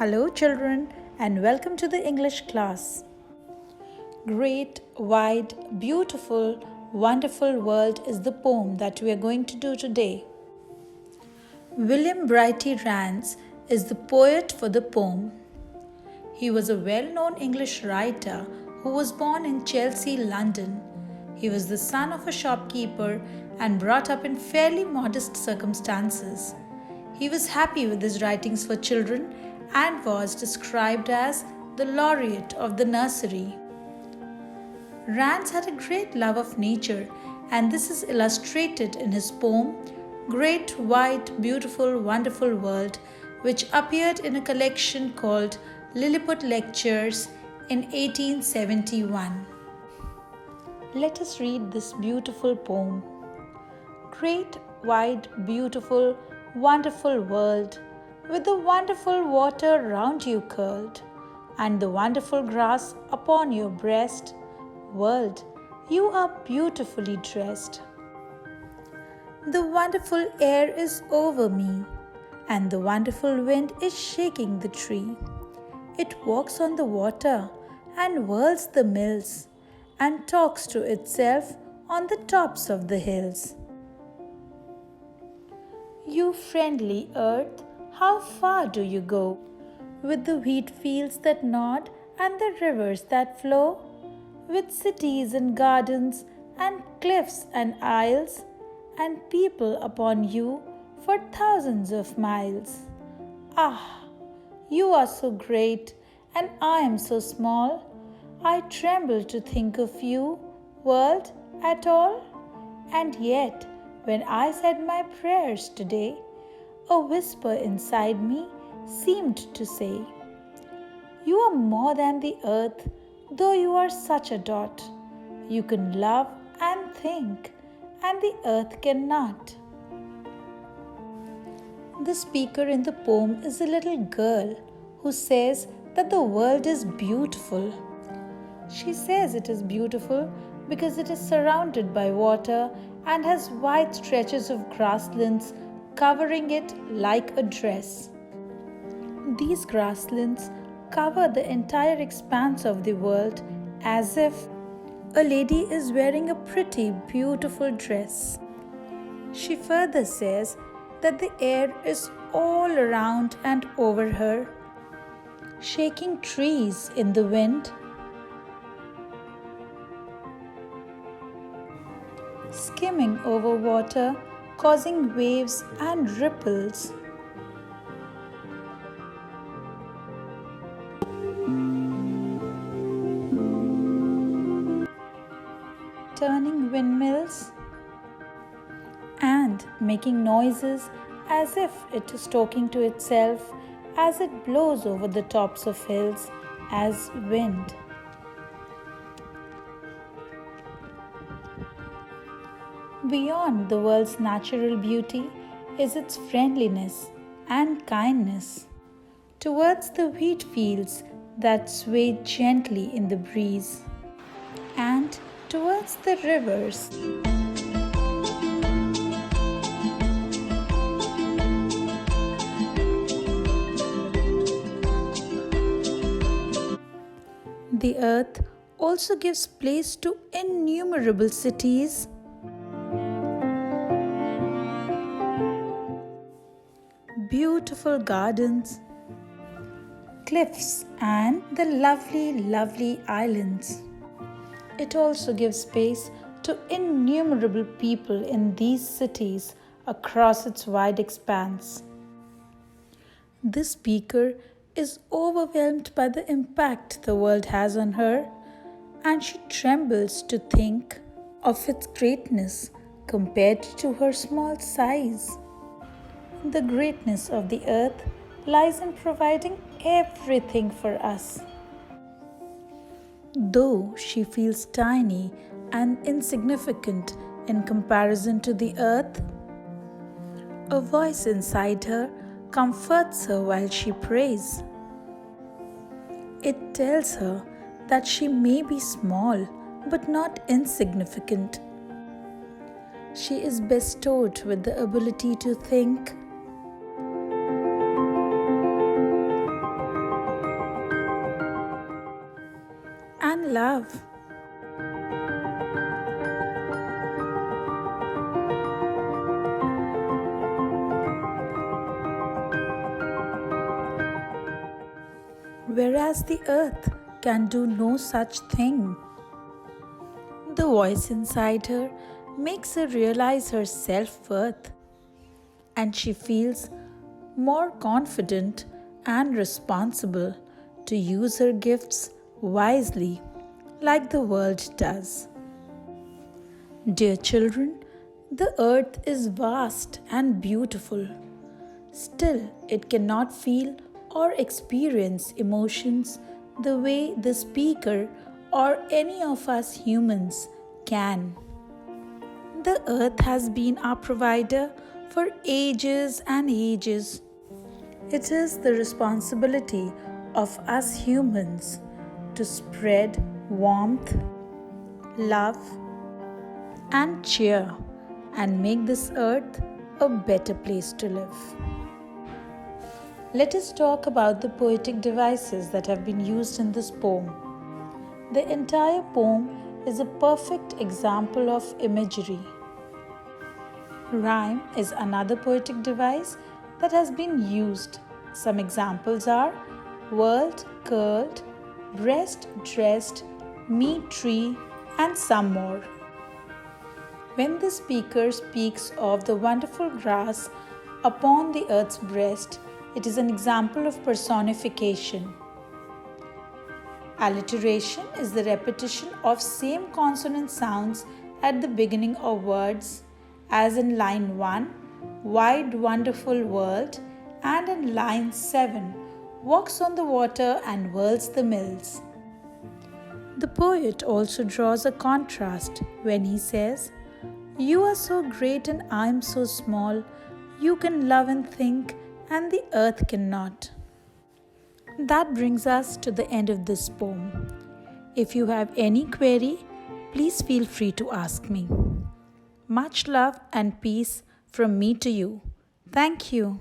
Hello, children, and welcome to the English class. Great, wide, beautiful, wonderful world is the poem that we are going to do today. WB Rands is the poet for the poem. He was a well-known English writer who was born in Chelsea, London. He was the son of a shopkeeper and brought up in fairly modest circumstances. He was happy with his writings for children and was described as the laureate of the nursery. Rands had a great love of nature, and this is illustrated in his poem Great, Wide, Beautiful, Wonderful World, which appeared in a collection called Lilliput Lectures in 1871. Let us read this beautiful poem. Great, wide, beautiful, wonderful world, with the wonderful water round you curled, and the wonderful grass upon your breast, world, you are beautifully dressed. The wonderful air is over me, and the wonderful wind is shaking the tree. It walks on the water and whirls the mills, and talks to itself on the tops of the hills. You friendly earth, how far do you go? With the wheat fields that nod and the rivers that flow, with cities and gardens and cliffs and isles, and people upon you for thousands of miles. Ah, you are so great, and I am so small. I tremble to think of you, world, at all. And yet, when I said my prayers today, a whisper inside me seemed to say, you are more than the earth, though you are such a dot. You can love and think, and the earth cannot. The speaker in the poem is a little girl who says that the world is beautiful. She says it is beautiful because it is surrounded by water and has wide stretches of grasslands covering it like a dress. These grasslands cover the entire expanse of the world as if a lady is wearing a pretty, beautiful dress. She further says that the air is all around and over her, shaking trees in the wind, skimming over water, causing waves and ripples. Turning windmills and making noises as if it is talking to itself as it blows over the tops of hills as wind. Beyond the world's natural beauty is its friendliness and kindness towards the wheat fields that sway gently in the breeze, and towards the rivers the earth also gives place to innumerable cities, beautiful gardens, cliffs, and the lovely, lovely islands. It also gives space to innumerable people in these cities across its wide expanse. The speaker is overwhelmed by the impact the world has on her, and she trembles to think of its greatness compared to her small size. The greatness of the earth lies in providing everything for us. Though she feels tiny and insignificant in comparison to the earth, a voice inside her comforts her while she prays. It tells her that she may be small but not insignificant. She is bestowed with the ability to think, love. Whereas the earth can do no such thing. The voice inside her makes her realize her self-worth, and she feels more confident and responsible to use her gifts wisely like the world does. Dear children, the earth is vast and beautiful. Still, it cannot feel or experience emotions the way the speaker or any of us humans can. The earth has been our provider for ages and ages. It is the responsibility of us humans to spread warmth, love, and cheer and make this earth a better place to live. Let us talk about the poetic devices that have been used in this poem. The entire poem is a perfect example of imagery. Rhyme is another poetic device that has been used. Some examples are whirled, curled, breast, dressed, me tree, and some more. When the speaker speaks of the wonderful grass upon the earth's breast, it is an example of personification. Alliteration is the repetition of same consonant sounds at the beginning of words, as in line 1, wide wonderful world, and in line 7, walks on the water and whirls the mills. The poet also draws a contrast when he says, "You are so great and I am so small, you can love and think and the earth cannot." That brings us to the end of this poem. If you have any query, please feel free to ask me. Much love and peace from me to you. Thank you.